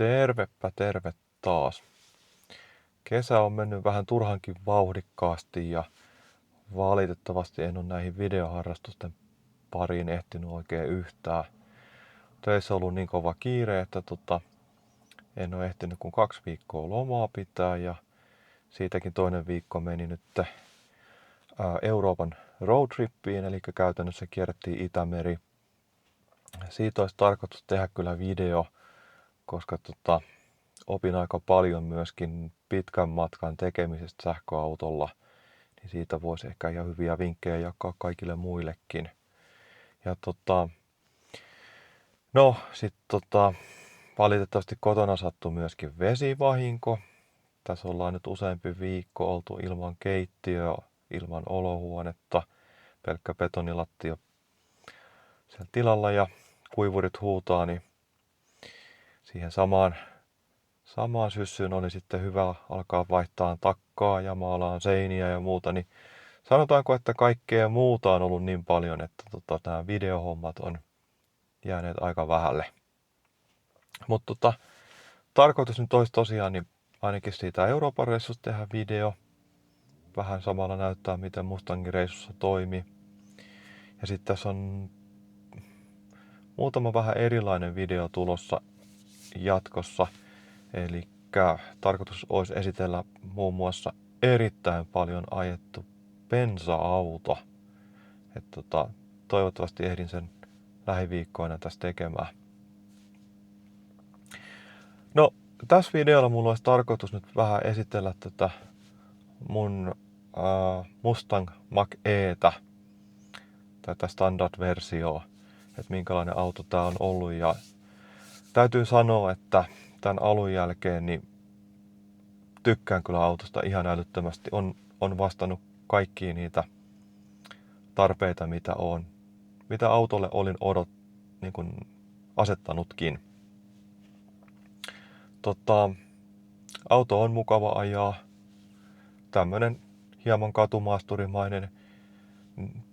Tervepä terve taas. Kesä on mennyt vähän turhankin vauhdikkaasti ja valitettavasti en ole näihin videoharrastusten pariin ehtinyt oikein yhtään. Töissä on ollut niin kova kiire, että en ole ehtinyt kuin 2 viikkoa lomaa pitää ja siitäkin toinen viikko meni nyt Euroopan roadtrippiin, eli käytännössä kierrettiin Itämeri. Siitä olisi tarkoitus tehdä kyllä video, koska opin aika paljon myöskin pitkän matkan tekemisestä sähköautolla, niin siitä voisi ehkä ihan hyviä vinkkejä jakaa kaikille muillekin. Ja valitettavasti kotona sattui myöskin vesivahinko. Tässä ollaan nyt useampi viikko oltu ilman keittiöä, ilman olohuonetta, pelkkä betonilattio siellä tilalla ja kuivurit huutaa, niin siihen samaan syssyyn oli sitten hyvä alkaa vaihtaa takkaa ja maalaan seiniä ja muuta, niin sanotaanko, että kaikkea muuta on ollut niin paljon, että nämä videohommat on jääneet aika vähälle. Mutta tarkoitus nyt olisi tosiaan niin ainakin siitä Euroopan reissusta tehdä video. Vähän samalla näyttää, miten Mustangin reissussa toimi. Ja sitten tässä on muutama vähän erilainen video tulossa jatkossa. Eli tarkoitus olisi esitellä muun muassa erittäin paljon ajettu bensa-auto. Toivottavasti ehdin sen lähiviikkoina tässä tekemään. No, tässä videolla mulla olisi tarkoitus nyt vähän esitellä tätä mun Mustang Mach-Etä, tätä standard-versioa, että minkälainen auto tää on ollut. Ja täytyy sanoa, että tämän alun jälkeen niin tykkään kyllä autosta ihan älyttömästi. On vastannut kaikkiin niitä tarpeita, mitä autolle olin niin kuin asettanutkin. Auto on mukava ajaa. Tämmönen hieman katumaasturimainen,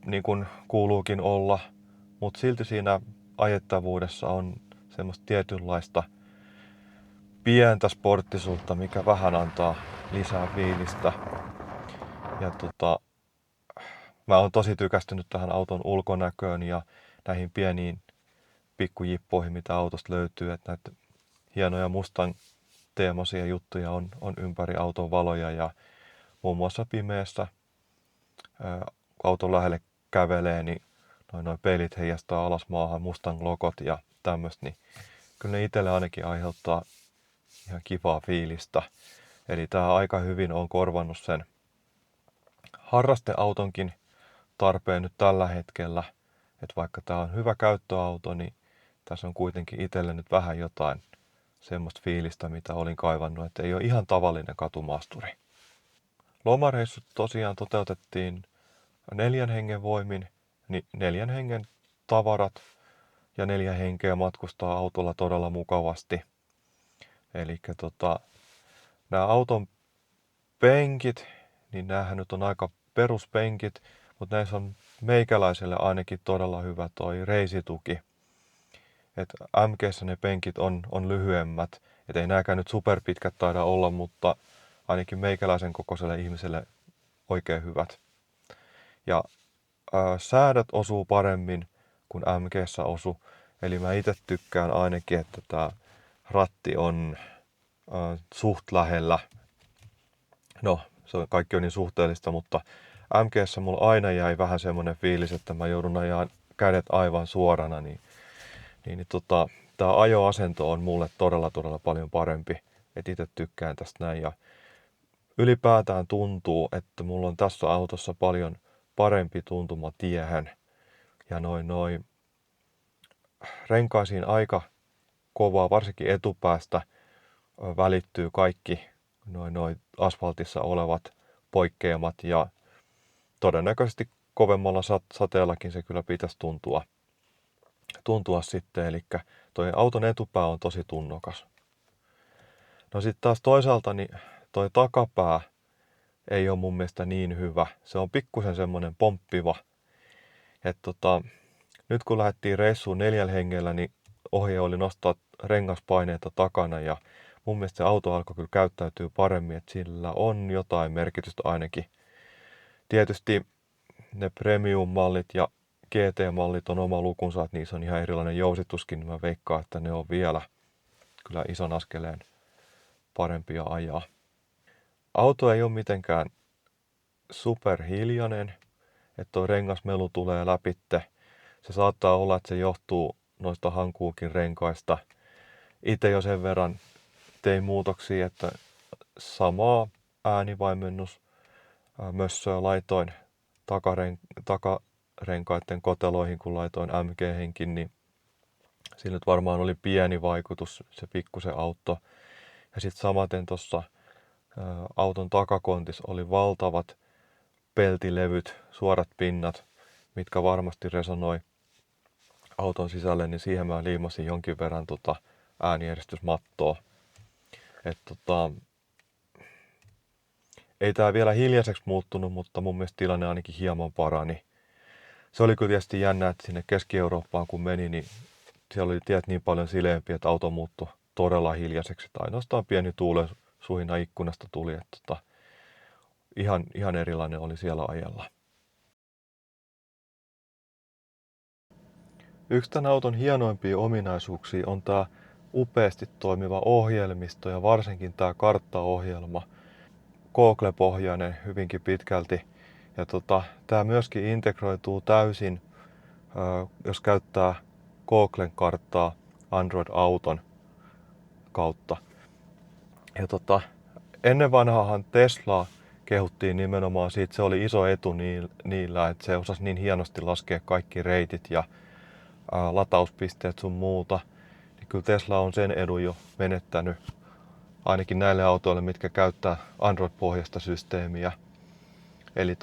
niin kuin kuuluukin olla, mutta silti siinä ajettavuudessa on semmoista tietynlaista pientä sporttisuutta, mikä vähän antaa lisää fiilistä. Ja mä oon tosi tykästynyt tähän auton ulkonäköön ja näihin pieniin pikkujippoihin, mitä autosta löytyy, että näitä hienoja Mustang-teemaisia juttuja on ympäri auton valoja ja muun muassa pimeässä, kun auton lähelle kävelee, niin noi peilit heijastaa alas maahan Mustang-logot ja tämmöistä, niin kyllä ne itselle ainakin aiheuttaa ihan kivaa fiilistä. Eli tää aika hyvin on korvannut sen harrasteautonkin tarpeen nyt tällä hetkellä, että vaikka tää on hyvä käyttöauto, niin tässä on kuitenkin itselle nyt vähän jotain semmoista fiilistä, mitä olin kaivannut, että ei ole ihan tavallinen katumaasturi. Lomareissut tosiaan toteutettiin 4 hengen voimin, niin 4 hengen tavarat ja 4 henkeä matkustaa autolla todella mukavasti. Eli nämä auton penkit, niin näähän nyt on aika peruspenkit, mutta näissä on meikäläiselle ainakin todella hyvä toi reisituki. Et MG:ssä ne penkit on lyhyemmät, et ei nääkään nyt superpitkät taida olla, mutta ainakin meikäläisen kokoiselle ihmiselle oikein hyvät. Ja säädöt osuu paremmin kuin MG:ssä osu, eli mä itse tykkään ainakin, että tää ratti on suht lähellä. No, kaikki on niin suhteellista, mutta MG:ssä mulla aina jäi vähän semmoinen fiilis, että mä joudun ajaa kädet aivan suorana, niin tää ajoasento on mulle todella paljon parempi, että itse tykkään tästä näin. Ja ylipäätään tuntuu, että mulla on tässä autossa paljon parempi tuntuma tiehen. Ja noin renkaisiin aika kovaa, varsinkin etupäästä välittyy kaikki noin asfaltissa olevat poikkeamat ja todennäköisesti kovemmalla sateellakin se kyllä pitäisi tuntua sitten, eli toi auton etupää on tosi tunnokas. No sitten taas toisaalta niin toi takapää ei ole mun mielestä niin hyvä. Se on pikkusen semmonen pomppiva. Että nyt kun lähdettiin reissuun 4 hengellä, niin ohje oli nostaa rengaspaineita takana ja mun mielestä se auto alkoi kyllä käyttäytyy paremmin, että sillä on jotain merkitystä ainakin. Tietysti ne premium-mallit ja GT-mallit on oma lukunsa, että niissä on ihan erilainen jousituskin, niin mä veikkaan, että ne on vielä kyllä ison askeleen parempia ajaa. Auto ei ole mitenkään superhiljainen, että tuo rengasmelu tulee läpitte. Se saattaa olla, että se johtuu noista hankuukin renkaista. Itse jo sen verran tein muutoksia, että samaa äänivaimennusmössöä laitoin takarenkaiden koteloihin, kun laitoin MG-henkin, niin sillä nyt varmaan oli pieni vaikutus, se pikkusen auttoi. Ja sitten samaten tuossa auton takakontissa oli valtavat peltilevyt, suorat pinnat, mitkä varmasti resonoi auton sisälle, niin siihen mä liimasin jonkin verran äänieristysmattoa. Ei tää vielä hiljaiseksi muuttunut, mutta mun mielestä tilanne ainakin hieman parani. Se oli kyllä tietysti jännä, että sinne Keski-Eurooppaan kun meni, niin siellä oli tiet niin paljon sileämpiä, että auto muuttui todella hiljaiseksi. Tai ainoastaan pieni tuulen suhina ikkunasta tuli, että ihan erilainen oli siellä ajella. Yksi tämän auton hienoimpia ominaisuuksia on tämä upeasti toimiva ohjelmisto ja varsinkin tämä karttaohjelma. Google-pohjainen hyvinkin pitkälti. Ja tämä myöskin integroituu täysin, jos käyttää Googlen karttaa Android-auton kautta. Ja ennen vanhaahan Teslaa kehuttiin nimenomaan siitä, se oli iso etu niillä, että se osasi niin hienosti laskea kaikki reitit ja latauspisteet sun muuta. Niin kyllä Tesla on sen edun jo menettänyt, ainakin näille autoille, mitkä käyttää Android-pohjaista systeemiä. Eli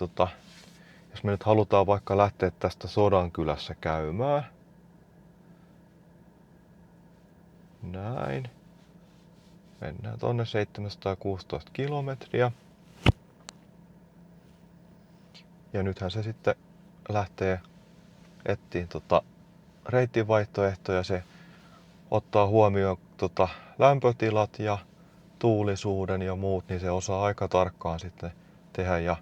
jos me nyt halutaan vaikka lähteä tästä Sodankylässä käymään, näin, mennään tonne 716 kilometriä. Ja nythän se sitten lähtee etsiin reittivaihtoehtoja. Se ottaa huomioon lämpötilat ja tuulisuuden ja muut, niin se osaa aika tarkkaan sitten tehdä. Ja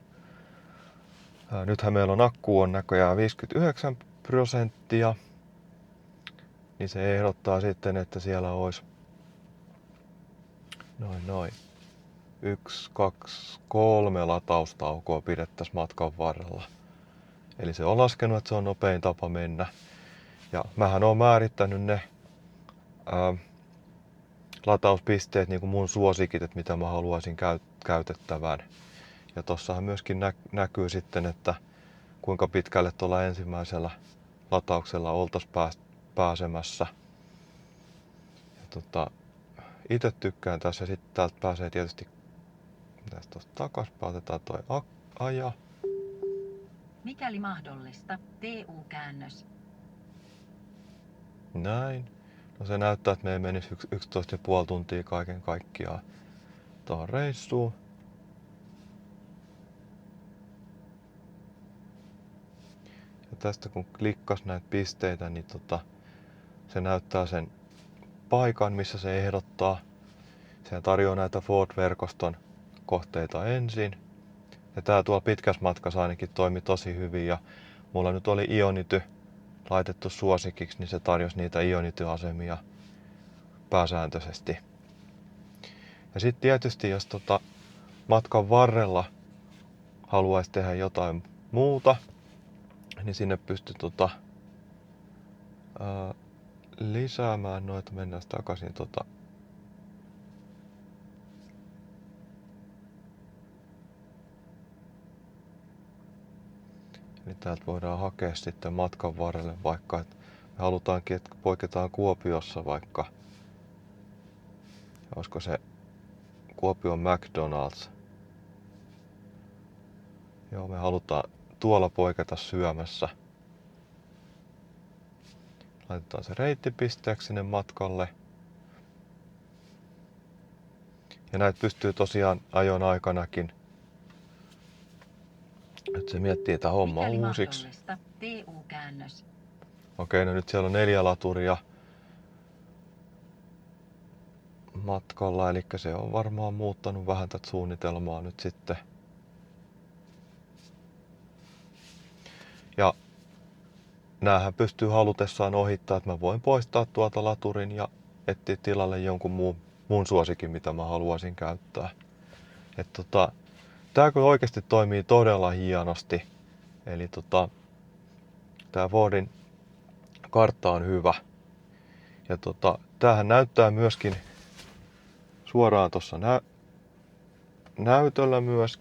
nythän meillä on akku on näköjään 59%, niin se ehdottaa sitten, että siellä olisi noin 1, 2, 3 lataustaukoa pidettäisiin matkan varrella. Eli se on laskenut, että se on nopein tapa mennä. Ja mähän oon määrittänyt ne latauspisteet, niin kuin mun suosikit, että mitä mä haluaisin käytettävän. Ja tossahan myöskin näkyy sitten, että kuinka pitkälle tuolla ensimmäisellä latauksella oltaisiin pääsemässä. Ja itse tykkään tässä, ja sitten täältä pääsee tietysti tästä takaspäin, otetaan toi aja. Mikäli mahdollista, TU-käännös. Näin. No se näyttää, että me ei menisi 11,5 tuntia kaiken kaikkiaan tuohon reissuun. Ja tästä kun klikkas näitä pisteitä, niin se näyttää sen paikan, missä se ehdottaa. Se tarjoaa näitä Ford-verkoston kohteita ensin. Ja tää tuolla pitkässä matkassa ainakin toimi tosi hyvin. Ja mulla nyt oli Ionity laitettu suosikiksi, niin se tarjosi niitä Ionity-asemia pääsääntöisesti. Ja sitten tietysti, jos matkan varrella haluaisi tehdä jotain muuta, niin sinne pystyy lisäämään noita. Mennään takaisin Eli täältä voidaan hakea sitten matkan varrelle vaikka, että me halutaankin, että poiketaan Kuopiossa vaikka. Olisiko se Kuopion McDonald's? Joo, me halutaan tuolla poiketa syömässä. Laitetaan se reittipisteeksi sinne matkalle. Ja näitä pystyy tosiaan ajon aikanakin. Nyt se miettii tätä hommaa uusiksi. TU-käännös. Okei, no nyt siellä on 4 laturia. matkalla, eli se on varmaan muuttanut vähän tätä suunnitelmaa nyt sitten. Ja näähän pystyy halutessaan ohittaa, että mä voin poistaa tuolta laturin ja etsiä tilalle jonkun muun suosikin, mitä mä haluaisin käyttää. Tää kyllä oikeasti toimii todella hienosti. Eli tää Fordin kartta on hyvä. Ja tämähän näyttää myöskin suoraan tuossa näytöllä myös.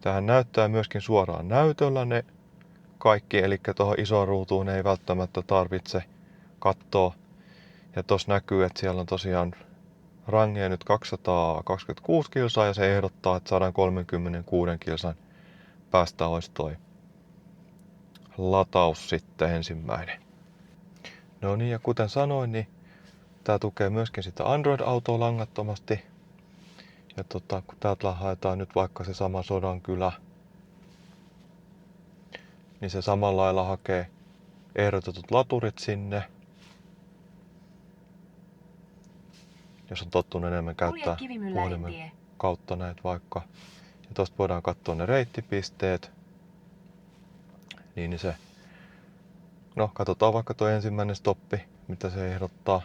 Tämähän näyttää myöskin suoraan näytöllä ne kaikki, eli tuohon isoon ruutuun ei välttämättä tarvitse katsoa. Ja tuossa näkyy, että siellä on tosiaan range nyt 226 kilsaa ja se ehdottaa, että 136 kilsan päästä olisi toi lataus sitten ensimmäinen. No niin, ja kuten sanoin, niin tää tukee myöskin sitä Android-autoa langattomasti. Ja kun täältä haetaan nyt vaikka se sama Sodankylä, niin se samalla lailla hakee ehdotetut laturit sinne. Jos on tottunut enemmän käyttää puhelimen kautta näitä vaikka. Ja tosta voidaan katsoa ne reittipisteet. Niin se, no katsotaan vaikka tuo ensimmäinen stoppi, mitä se ehdottaa.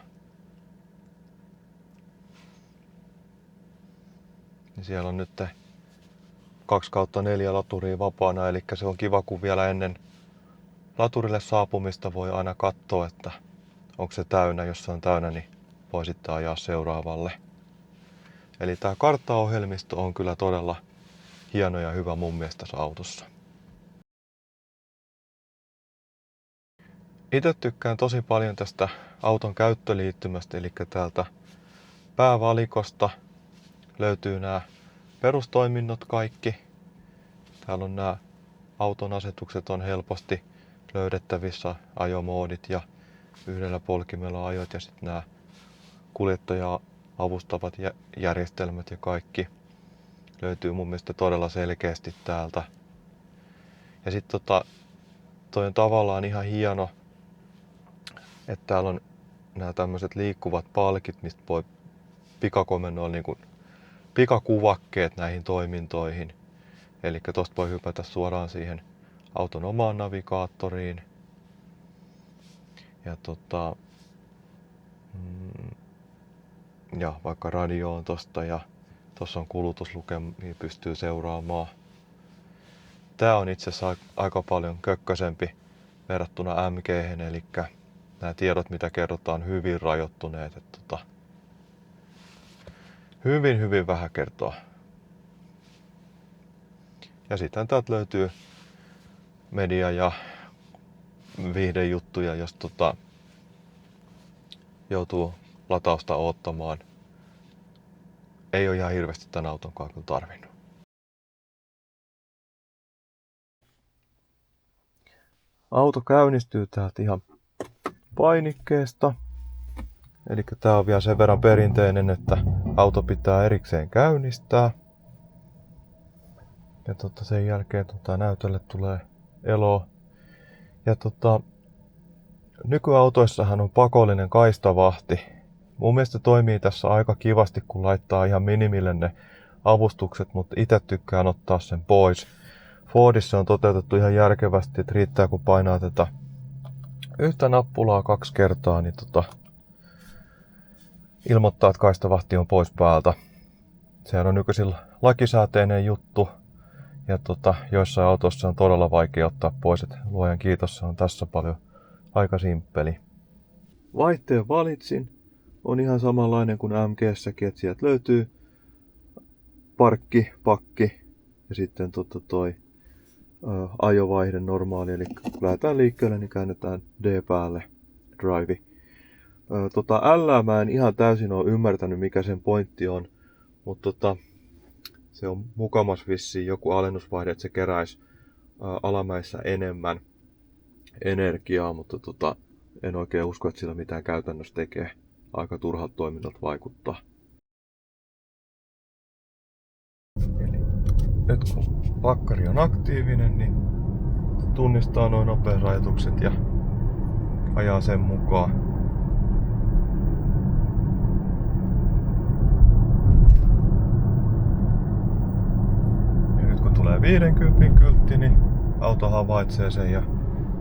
Niin siellä on nyt 2/4 laturia vapaana, eli se on kiva, kun vielä ennen laturille saapumista voi aina katsoa, että onko se täynnä. Jos se on täynnä, niin voi sitten ajaa seuraavalle. Eli tämä karttaohjelmisto on kyllä todella hieno ja hyvä mun mielestä tässä autossa. Itse tykkään tosi paljon tästä auton käyttöliittymästä, eli täältä päävalikosta löytyy nämä perustoiminnot kaikki. Täällä on nämä auton asetukset on helposti löydettävissä, ajomoodit ja yhdellä polkimella ajot ja sitten nämä kuljettajaa avustavat järjestelmät ja kaikki löytyy mun mielestä todella selkeästi täältä. Ja sitten toi on tavallaan ihan hieno, että täällä on nämä tämmöiset liikkuvat palkit, mistä voi pikakomennoilla niin pikakuvakkeet näihin toimintoihin. Eli tosta voi hypätä suoraan siihen auton omaan navigaattoriin. Ja vaikka radio on tosta ja tossa on kulutuslukema, niin pystyy seuraamaan. Tää on itse asiassa aika paljon kökkösempi verrattuna MG:hen, eli nämä tiedot mitä kerrotaan hyvin rajoittuneet. Hyvin vähän kertoa. Ja sitten täältä löytyy media- ja viihdejuttuja, jos joutuu latausta odottamaan. Ei ole ihan hirveästi tämän auton kanssa tarvinnut. Auto käynnistyy täältä ihan painikkeesta. Eli tää on vielä sen verran perinteinen, että auto pitää erikseen käynnistää. Ja sen jälkeen näytölle tulee elo. Ja nykyautoissahan on pakollinen kaistavahti. Mun mielestä toimii tässä aika kivasti, kun laittaa ihan minimille ne avustukset, mutta itse tykkään ottaa sen pois. Fordissa on toteutettu ihan järkevästi, että riittää kun painaa tätä yhtä nappulaa 2 kertaa, niin ilmoittaa, että kaistavahti on pois päältä. Sehän on nykyisin lakisääteinen juttu ja joissain autoissa on todella vaikea ottaa pois. Et luojan kiitos, se on tässä paljon aika simppeli. Vaihteen valitsin. On ihan samanlainen kuin MG:ssäkin, että sieltä löytyy parkki, pakki ja sitten ajovaihde normaali. Eli kun lähdetään liikkeelle, niin käännetään D päälle, drive. L mä en ihan täysin ole ymmärtänyt mikä sen pointti on, mutta se on mukamas vissiin joku alennusvaihde, että se keräisi alamäissä enemmän energiaa, mutta en oikein usko, että sillä mitään käytännössä tekee. Aika turhalta toiminnalta vaikuttaa. Eli nyt kun pakkari on aktiivinen, niin tunnistaa nuo nopeusrajoitukset ja ajaa sen mukaan. 50 kyltti, niin auto havaitsee sen ja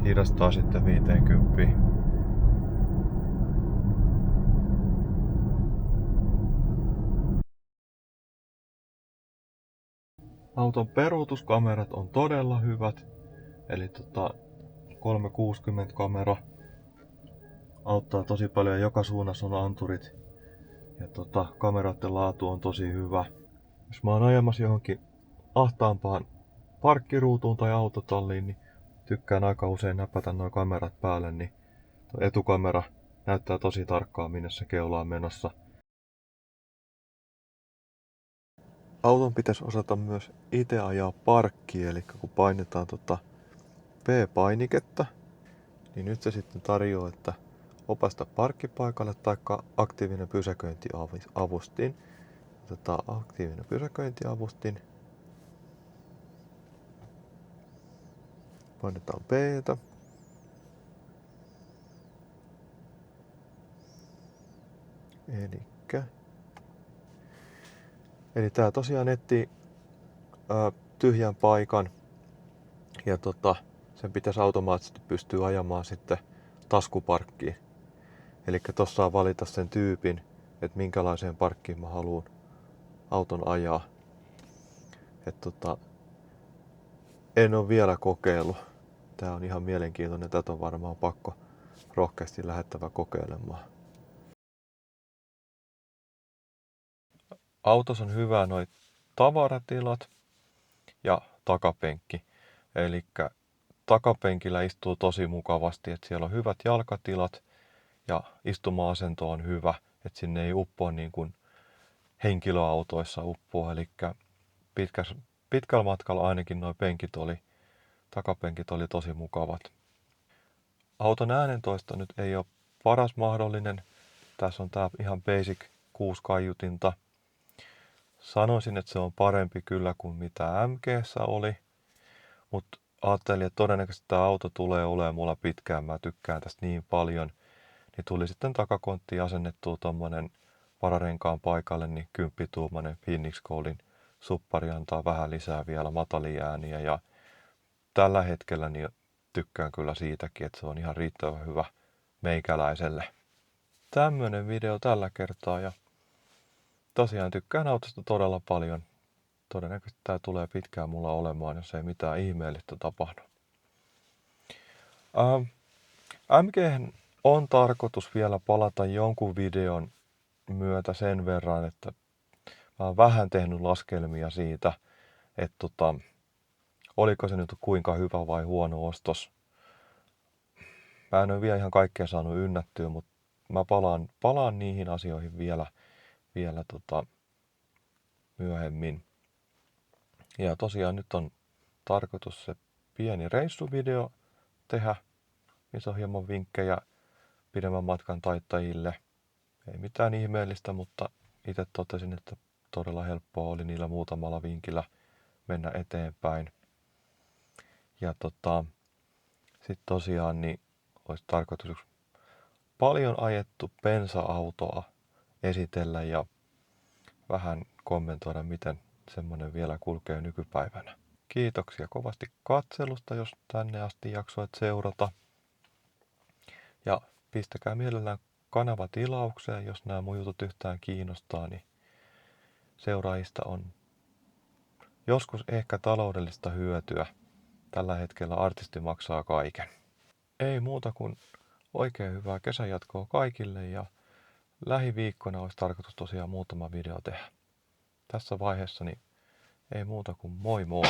hidastaa sitten 50. Auton peruutuskamerat on todella hyvät. Eli 360 kamera auttaa tosi paljon, joka suunnassa on anturit. Ja kameroiden laatu on tosi hyvä. Jos mä oon ajamassa johonkin ahtaampaan parkkiruutuun tai autotalliin, niin tykkään aika usein näpätä nuo kamerat päälle, niin tuo etukamera näyttää tosi tarkkaan, minne se keula on menossa. Auton pitäisi osata myös itse ajaa parkkiin, eli kun painetaan P-painiketta, niin nyt se sitten tarjoaa, että opasta parkkipaikalle tai aktiivinen pysäköintiavustin. Otetaan aktiivinen pysäköintiavustin. Painetaan P-tä. Eli tää tosiaan etsii tyhjän paikan ja sen pitäisi automaattisesti pystyä ajamaan sitten taskuparkkiin. Eli tossa saa valita sen tyypin, että minkälaiseen parkkiin mä haluan auton ajaa. En ole vielä kokeillut. Tää on ihan mielenkiintoinen, tätä on varmaan pakko rohkeasti lähettävä kokeilemaan. Autossa on hyvä noi tavaratilat ja takapenkki. Eli takapenkillä istuu tosi mukavasti, että siellä on hyvät jalkatilat ja istuma-asento on hyvä, että sinne ei uppoa niin kuin henkilöautoissa uppoa. Eli pitkällä matkalla ainakin nuo takapenkit oli tosi mukavat. Auton äänentoisto nyt ei ole paras mahdollinen. Tässä on tää ihan basic 6 kaiutinta. Sanoisin, että se on parempi kyllä kuin mitä MG:ssä oli, mutta ajattelin, että todennäköisesti tämä auto tulee olemaan mulla pitkään. Mä tykkään tästä niin paljon. Niin tuli sitten takakonttiin asennettua tommonen vararenkaan paikalle, niin 10-tuumainen Phoenix Goldin suppari antaa vähän lisää vielä matalia ääniä. Ja tällä hetkellä niin tykkään kyllä siitäkin, että se on ihan riittävän hyvä meikäläiselle. Tämmönen video tällä kertaa ja tosiaan tykkään autosta todella paljon. Todennäköisesti tää tulee pitkään mulla olemaan, jos ei mitään ihmeellistä tapahdu. MG on tarkoitus vielä palata jonkun videon myötä sen verran, että mä oon vähän tehnyt laskelmia siitä, että oliko se nyt kuinka hyvä vai huono ostos. Mä en ole vielä ihan kaikkea saanut ynnättyä, mutta mä palaan niihin asioihin vielä myöhemmin. Ja tosiaan nyt on tarkoitus se pieni reissuvideo tehdä, missä on hieman vinkkejä pidemmän matkan taittajille. Ei mitään ihmeellistä, mutta itse totesin, että todella helppoa oli niillä muutamalla vinkillä mennä eteenpäin. Ja sitten tosiaan niin olisi tarkoitus paljon ajettu bensa-autoa esitellä ja vähän kommentoida, miten semmoinen vielä kulkee nykypäivänä. Kiitoksia kovasti katselusta, jos tänne asti jaksoit seurata. Ja pistäkää mielellään kanava tilaukseen, jos nämä mun jutut yhtään kiinnostaa, niin seuraajista on joskus ehkä taloudellista hyötyä. Tällä hetkellä artisti maksaa kaiken. Ei muuta kuin oikein hyvää kesänjatkoa kaikille ja lähiviikkona olisi tarkoitus tosiaan muutama video tehdä. Tässä vaiheessa niin ei muuta kuin moi moi!